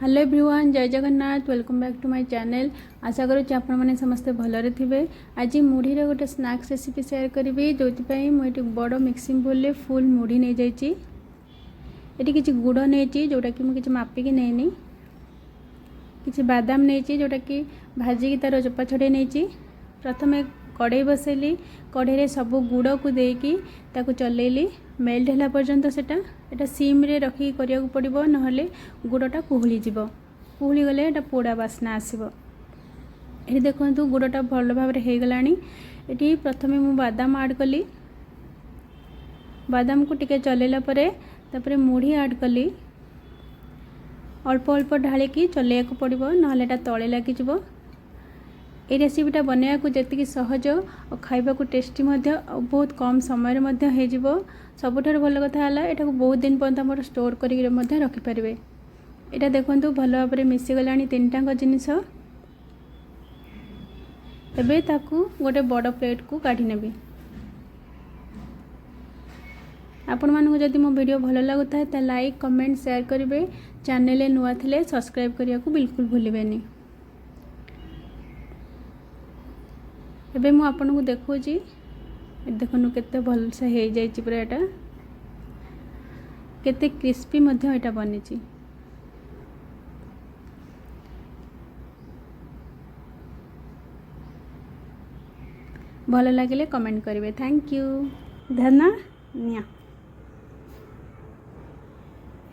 Hello everyone, जय Jagannath. Welcome back to my channel. आशा करुँच आपण मैंने समस्ते भलरे थे। आज मुढ़ी गोटे स्नैक्स रेसिपी शेयर करी जो मुझे बड़ मिक्सिंग बोल फुल मुढ़ी नहीं जाइए। ये किसी गुड़ नहीं जोटा कि मुझे मापिकी नहीं, किसी बादाम नहीं जोटा कि भाजिकी तार चोपा छड़े नहीं। प्रथम कड़े बसैली, कड़े सब गुड़ को देकी चलैली मेल्ट है पर्यंत सेटा सिम रे रखी करिया पड़ो, नहले गुड़टा कुहुली जीव। कुहुली गले एटा पोड़ा बास्ना आसब। ये देखो गुड़टा भल भाव हो गलानी। ये प्रथमे मु बादाम ऐड कली, बादाम को टिके चलैला तापर मुढ़ी ऐड कली। अल्प अल्प ढालिकी चलैया पड़ो, नहले एटा तले लगिज। ये रेसिपीटा बनैया को जी सहज और खाइबा को टेस्टी बहुत कम समय हो। सबुठार भल कथा है यहाँ को बहुत दिन पर्यंत स्टोर करके रखिपारे। यहाँ देखो भल भाव में मिसीगला तीन टाक जिनिस। एबे ताकू गोटे बड़ प्लेट को काढ़ी नेबी। आपण मानक जदि मो वीडियो भल लगुता है तो लाइक कमेंट शेयर करेंगे। चैनल नुआ थे सब्सक्राइब करने को बिल्कुल भूलें। एबे मु आपन को देखौची, देखनु केते भल से हे जाइछि पूरा। एटा केते क्रिस्पी मध्य एटा बनिछि। भल लागिले कमेंट करिवे। Thank you. धन्ना निया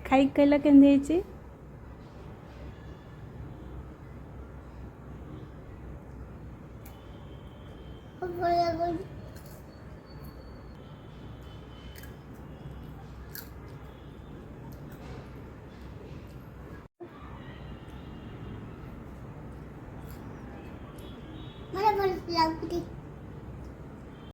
खाई कहला केन देछि। मला भल लागते।